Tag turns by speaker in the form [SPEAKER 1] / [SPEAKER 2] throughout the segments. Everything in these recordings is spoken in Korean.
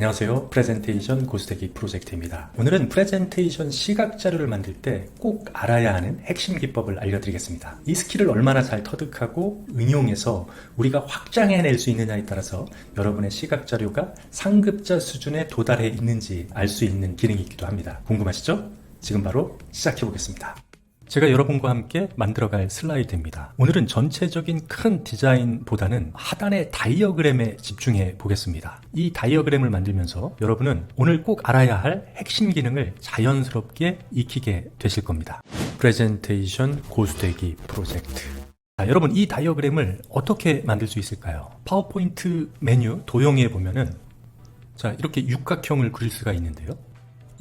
[SPEAKER 1] 안녕하세요. 프레젠테이션 고스테키 프로젝트입니다. 오늘은 프레젠테이션 시각 자료를 만들 때 꼭 알아야 하는 핵심 기법을 알려드리겠습니다. 이 스킬을 얼마나 잘 터득하고 응용해서 우리가 확장해낼 수 있느냐에 따라서 여러분의 시각 자료가 상급자 수준에 도달해 있는지 알 수 있는 기능이기도 합니다. 궁금하시죠? 지금 바로 시작해 보겠습니다. 제가 여러분과 함께 만들어갈 슬라이드입니다. 오늘은 전체적인 큰 디자인보다는 하단의 다이어그램에 집중해 보겠습니다. 이 다이어그램을 만들면서 여러분은 오늘 꼭 알아야 할 핵심 기능을 자연스럽게 익히게 되실 겁니다. 프레젠테이션 고스되기 프로젝트. 여러분, 이 다이어그램을 어떻게 만들 수 있을까요? 파워포인트 메뉴 도형에 보면은 이렇게 육각형을 그릴 수가 있는데요.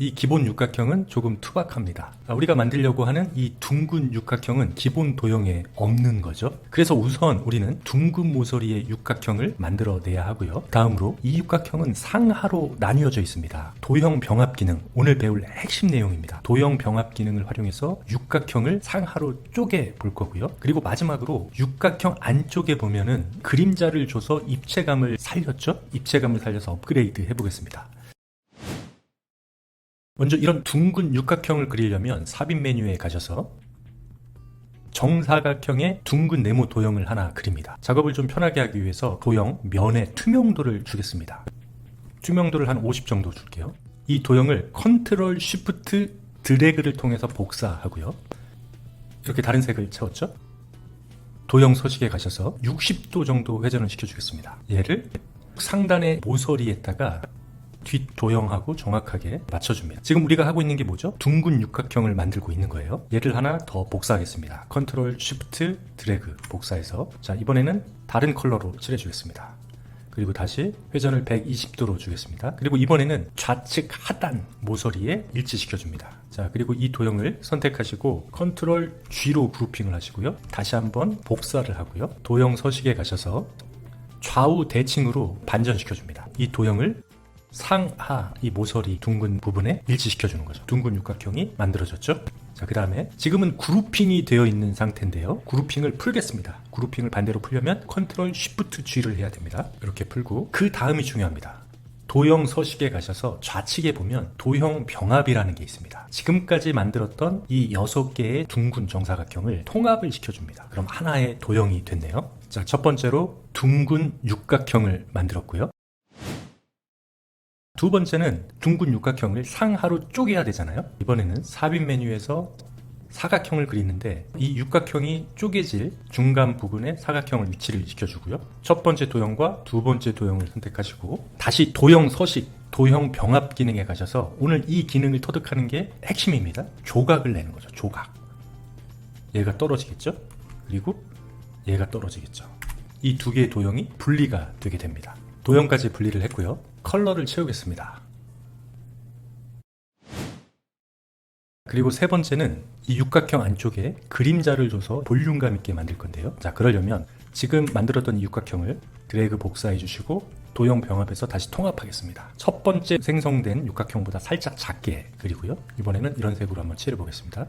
[SPEAKER 1] 이 기본 육각형은 조금 투박합니다. 우리가 만들려고 하는 이 둥근 육각형은 기본 도형에 없는 거죠. 그래서 우선 우리는 둥근 모서리의 육각형을 만들어내야 하고요. 다음으로 이 육각형은 상하로 나뉘어져 있습니다. 도형 병합 기능, 오늘 배울 핵심 내용입니다. 도형 병합 기능을 활용해서 육각형을 상하로 쪼개 볼 거고요. 그리고 마지막으로 육각형 안쪽에 보면은 그림자를 줘서 입체감을 살렸죠? 입체감을 살려서 업그레이드 해보겠습니다. 먼저 이런 둥근 육각형을 그리려면 삽입 메뉴에 가셔서 정사각형의 둥근 네모 도형을 하나 그립니다. 작업을 좀 편하게 하기 위해서 도형 면에 투명도를 주겠습니다. 투명도를 한 50 정도 줄게요. 이 도형을 컨트롤 쉬프트 드래그를 통해서 복사하고요. 이렇게 다른 색을 채웠죠? 도형 서식에 가셔서 60도 정도 회전을 시켜주겠습니다. 얘를 상단의 모서리에다가 뒷도형하고 정확하게 맞춰줍니다. 지금 우리가 하고 있는 게 뭐죠? 둥근 육각형을 만들고 있는 거예요. 얘를 하나 더 복사하겠습니다. 컨트롤 쉬프트 드래그 복사해서 이번에는 다른 컬러로 칠해주겠습니다. 그리고 다시 회전을 120도로 주겠습니다. 그리고 이번에는 좌측 하단 모서리에 일치시켜줍니다. 그리고 이 도형을 선택하시고 컨트롤 G로 그룹핑을 하시고요. 다시 한번 복사를 하고요. 도형 서식에 가셔서 좌우 대칭으로 반전시켜줍니다. 이 도형을 상하 이 모서리 둥근 부분에 일치시켜주는 거죠. 둥근 육각형이 만들어졌죠. 그 다음에 지금은 그룹핑이 되어 있는 상태인데요. 그룹핑을 풀겠습니다. 그룹핑을 반대로 풀려면 컨트롤 쉬프트 G를 해야 됩니다. 이렇게 풀고 그 다음이 중요합니다. 도형 서식에 가셔서 좌측에 보면 도형 병합이라는 게 있습니다. 지금까지 만들었던 이 6개의 둥근 정사각형을 통합을 시켜줍니다. 그럼 하나의 도형이 됐네요. 첫 번째로 둥근 육각형을 만들었고요. 두 번째는 둥근 육각형을 상하로 쪼개야 되잖아요. 이번에는 삽입 메뉴에서 사각형을 그리는데 이 육각형이 쪼개질 중간 부분에 사각형을 위치를 시켜주고요. 첫 번째 도형과 두 번째 도형을 선택하시고 다시 도형 서식, 도형 병합 기능에 가셔서 오늘 이 기능을 터득하는 게 핵심입니다. 조각을 내는 거죠. 조각. 얘가 떨어지겠죠? 그리고 얘가 떨어지겠죠. 이 두 개의 도형이 분리가 되게 됩니다. 도형까지 분리를 했고요. 컬러를 채우겠습니다. 그리고 세 번째는 이 육각형 안쪽에 그림자를 줘서 볼륨감 있게 만들 건데요. 그러려면 지금 만들었던 이 육각형을 드래그 복사해 주시고 도형 병합해서 다시 통합하겠습니다. 첫 번째 생성된 육각형보다 살짝 작게 그리고요. 이번에는 이런 색으로 한번 칠해 보겠습니다.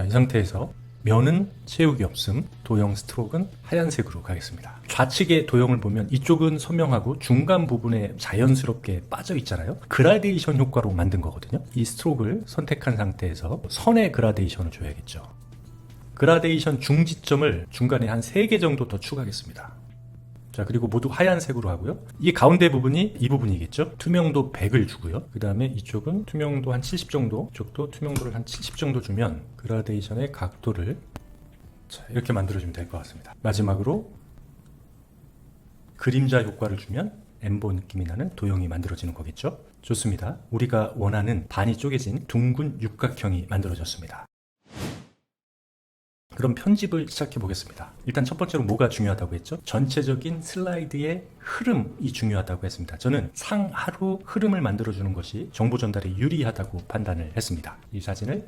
[SPEAKER 1] 이 상태에서 면은 채우기 없음, 도형 스트로크는 하얀색으로 가겠습니다. 좌측의 도형을 보면 이쪽은 선명하고 중간 부분에 자연스럽게 빠져 있잖아요. 그라데이션 효과로 만든 거거든요. 이 스트로크를 선택한 상태에서 선의 그라데이션을 줘야겠죠. 그라데이션 중지점을 중간에 한 3개 정도 더 추가하겠습니다. 그리고 모두 하얀색으로 하고요. 이 가운데 부분이 이 부분이겠죠. 투명도 100을 주고요. 그 다음에 이쪽은 투명도 한 70 정도, 이쪽도 투명도를 한 70 정도 주면 그라데이션의 각도를 이렇게 만들어주면 될 것 같습니다. 마지막으로 그림자 효과를 주면 엠보 느낌이 나는 도형이 만들어지는 거겠죠. 좋습니다. 우리가 원하는 반이 쪼개진 둥근 육각형이 만들어졌습니다. 그럼 편집을 시작해 보겠습니다. 일단 첫 번째로 뭐가 중요하다고 했죠? 전체적인 슬라이드의 흐름이 중요하다고 했습니다. 저는 상하로 흐름을 만들어주는 것이 정보 전달에 유리하다고 판단을 했습니다. 이 사진을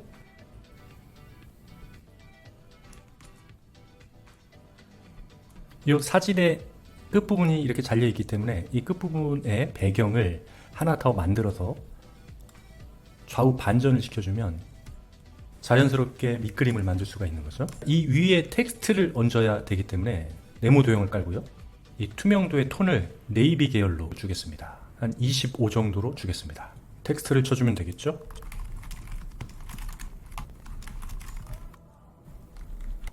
[SPEAKER 1] 이 사진의 끝부분이 이렇게 잘려 있기 때문에 이 끝부분의 배경을 하나 더 만들어서 좌우 반전을 시켜주면 자연스럽게 밑그림을 만들 수가 있는 거죠. 이 위에 텍스트를 얹어야 되기 때문에 네모 도형을 깔고요. 이 투명도의 톤을 네이비 계열로 주겠습니다. 한 25 정도로 주겠습니다. 텍스트를 쳐주면 되겠죠?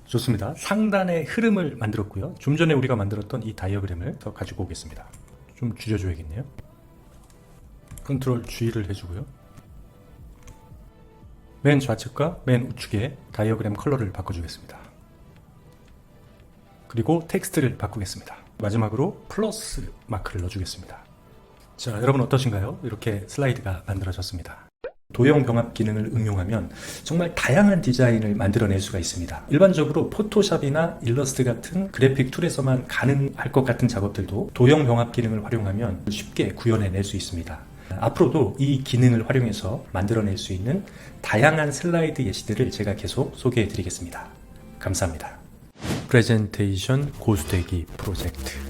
[SPEAKER 1] 좋습니다. 상단의 흐름을 만들었고요. 좀 전에 우리가 만들었던 이 다이어그램을 더 가지고 오겠습니다. 좀 줄여줘야겠네요. 컨트롤 G를 해주고요. 맨 좌측과 맨 우측에 다이어그램 컬러를 바꿔주겠습니다. 그리고 텍스트를 바꾸겠습니다. 마지막으로 플러스 마크를 넣어주겠습니다. 자, 여러분 어떠신가요? 이렇게 슬라이드가 만들어졌습니다. 도형 병합 기능을 응용하면 정말 다양한 디자인을 만들어낼 수가 있습니다. 일반적으로 포토샵이나 일러스트 같은 그래픽 툴에서만 가능할 것 같은 작업들도 도형 병합 기능을 활용하면 쉽게 구현해낼 수 있습니다. 앞으로도 이 기능을 활용해서 만들어낼 수 있는 다양한 슬라이드 예시들을 제가 계속 소개해 드리겠습니다. 감사합니다. 프레젠테이션 고수되기 프로젝트